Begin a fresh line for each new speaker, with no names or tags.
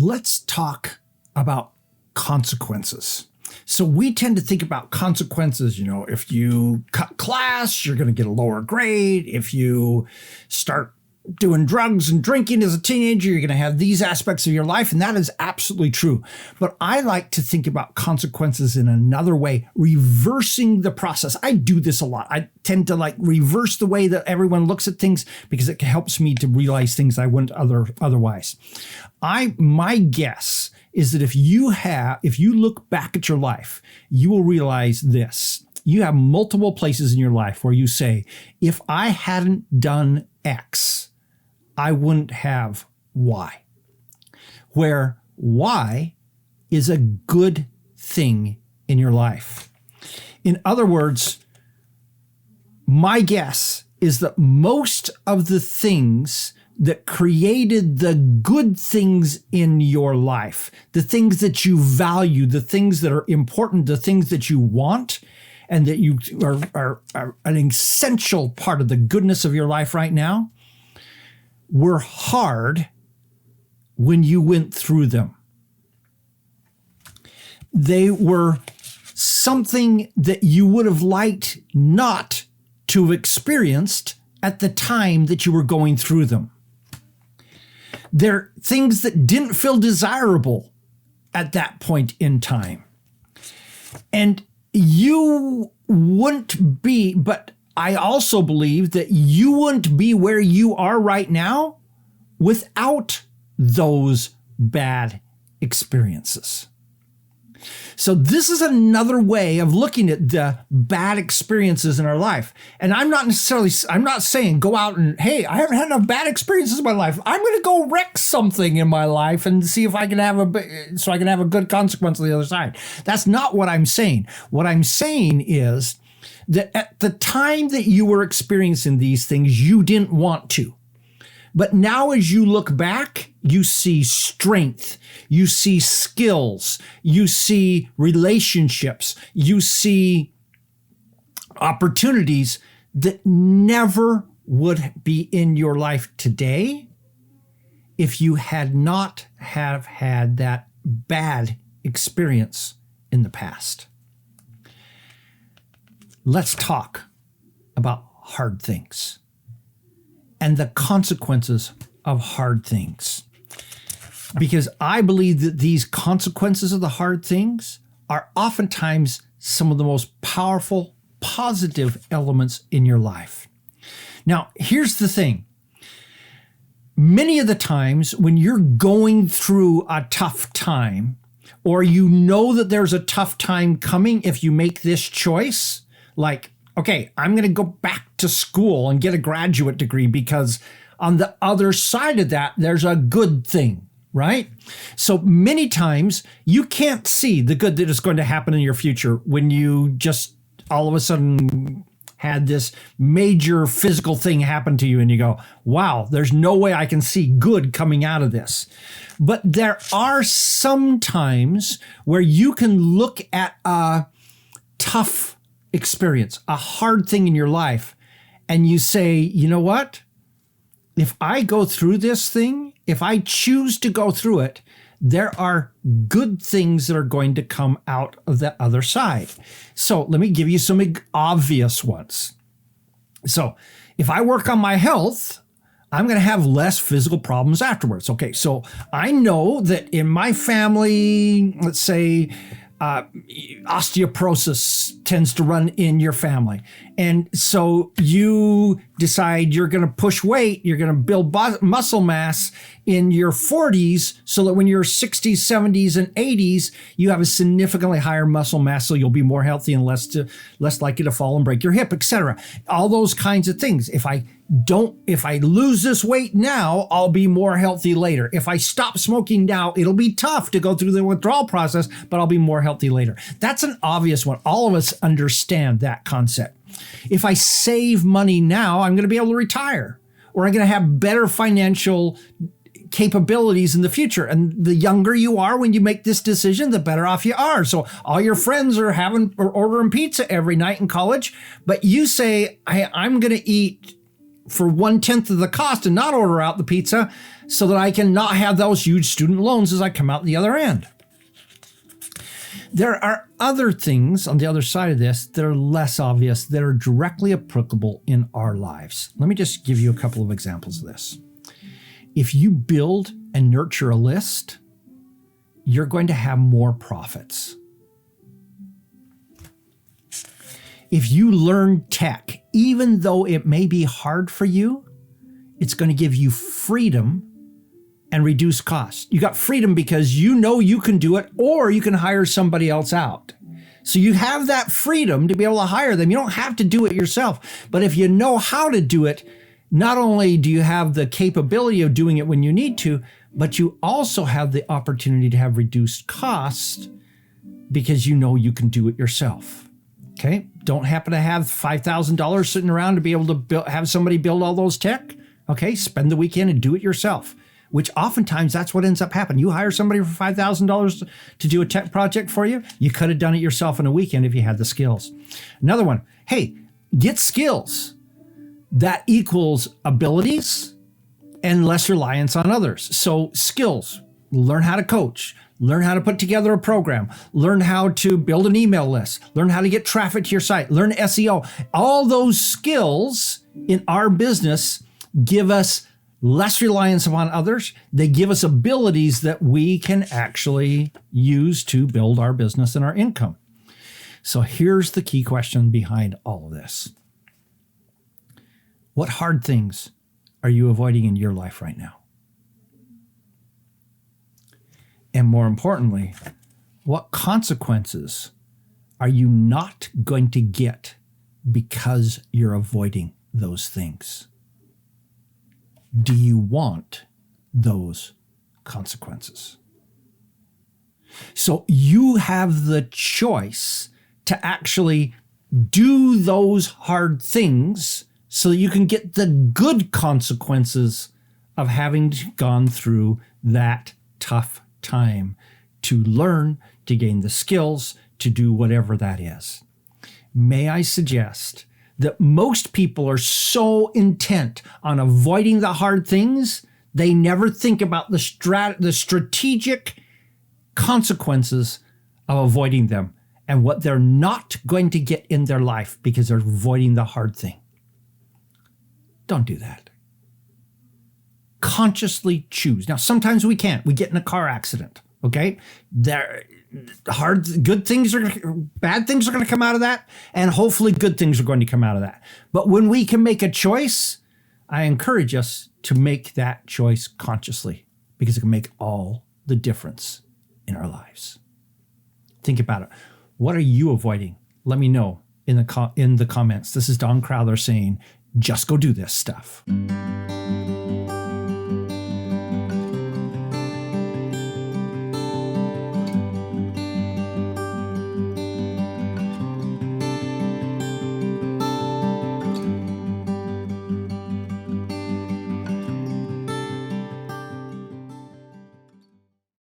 let's talk about consequences. So we tend to think about consequences, if you cut class, you're going to get a lower grade. If you start doing drugs and drinking as a teenager, you're going to have these aspects of your life. And that is absolutely true. But I like to think about consequences in another way, reversing the process. I do this a lot. I tend to reverse the way that everyone looks at things because it helps me to realize things I wouldn't otherwise. My guess is that if you look back at your life, you will realize this. You have multiple places in your life where you say, if I hadn't done X, I wouldn't have Y. Where Y is a good thing in your life. In other words, my guess is that most of the things that created the good things in your life, the things that you value, the things that are important, the things that you want, and that you are an essential part of the goodness of your life right now, were hard when you went through them. They were something that you would have liked not to have experienced at the time that you were going through them. They're things that didn't feel desirable at that point in time. And you wouldn't be, but I also believe that you wouldn't be where you are right now without those bad experiences. So this is another way of looking at the bad experiences in our life. And I'm not saying go out and, hey, I haven't had enough bad experiences in my life. I'm going to go wreck something in my life and see if I can have a good consequence on the other side. That's not what I'm saying. What I'm saying is that at the time that you were experiencing these things, you didn't want to. But now as you look back, you see strength, you see skills, you see relationships, you see opportunities that never would be in your life today if you had not have had that bad experience in the past. Let's talk about hard things and the consequences of hard things. Because I believe that these consequences of the hard things are oftentimes some of the most powerful, positive elements in your life. Now, here's the thing. Many of the times when you're going through a tough time, or you know that there's a tough time coming if you make this choice, like, okay, I'm going to go back to school and get a graduate degree because on the other side of that, there's a good thing, right? So many times you can't see the good that is going to happen in your future when you just all of a sudden had this major physical thing happen to you and you go, wow, there's no way I can see good coming out of this. But there are some times where you can look at a tough experience, a hard thing in your life, and you say, you know what? If I go through this thing, if I choose to go through it, there are good things that are going to come out of the other side. So let me give you some obvious ones. So if I work on my health, I'm going to have less physical problems afterwards. Okay, so I know that in my family, let's say, osteoporosis tends to run in your family. And so you decide you're going to push weight, you're going to build muscle mass in your 40s so that when you're 60s, 70s, and 80s, you have a significantly higher muscle mass, so you'll be more healthy and less likely to fall and break your hip, etc. All those kinds of things. If I lose this weight now, I'll be more healthy later. If I stop smoking now, it'll be tough to go through the withdrawal process, but I'll be more healthy later. That's an obvious one. All of us understand that concept. If I save money now, I'm going to be able to retire, or I'm going to have better financial capabilities in the future. And the younger you are when you make this decision, the better off you are. So all your friends are ordering pizza every night in college, but you say, hey, I'm going to eat for 1/10 of the cost and not order out the pizza so that I can not have those huge student loans as I come out the other end. There are other things on the other side of this that are less obvious, that are directly applicable in our lives. Let me just give you a couple of examples of this. If you build and nurture a list, you're going to have more profits. If you learn tech, even though it may be hard for you, it's going to give you freedom and reduce costs. You got freedom because you know you can do it, or you can hire somebody else out. So you have that freedom to be able to hire them. You don't have to do it yourself. But if you know how to do it, not only do you have the capability of doing it when you need to, but you also have the opportunity to have reduced costs because you know you can do it yourself. Okay? Don't happen to have $5,000 sitting around to be able to have somebody build all those tech? Okay, spend the weekend and do it yourself. Which oftentimes that's what ends up happening. You hire somebody for $5,000 to do a tech project for you. You could have done it yourself in a weekend if you had the skills. Another one, hey, get skills. That equals abilities and less reliance on others. So skills, learn how to coach, learn how to put together a program, learn how to build an email list, learn how to get traffic to your site, learn SEO. All those skills in our business give us less reliance upon others. They give us abilities that we can actually use to build our business and our income. So here's the key question behind all of this. What hard things are you avoiding in your life right now? And more importantly, what consequences are you not going to get because you're avoiding those things? Do you want those consequences? So you have the choice to actually do those hard things so that you can get the good consequences of having gone through that tough time to learn, to gain the skills, to do whatever that is. May I suggest that most people are so intent on avoiding the hard things, they never think about the strategic consequences of avoiding them and what they're not going to get in their life because they're avoiding the hard thing. Don't do that. Consciously choose. Now, sometimes we can't. We get in a car accident, okay? Bad things are going to come out of that, and hopefully good things are going to come out of that. But when we can make a choice, I encourage us to make that choice consciously because it can make all the difference in our lives. Think about it. What are you avoiding? Let me know in the comments. This is Don Crowther saying, just go do this stuff.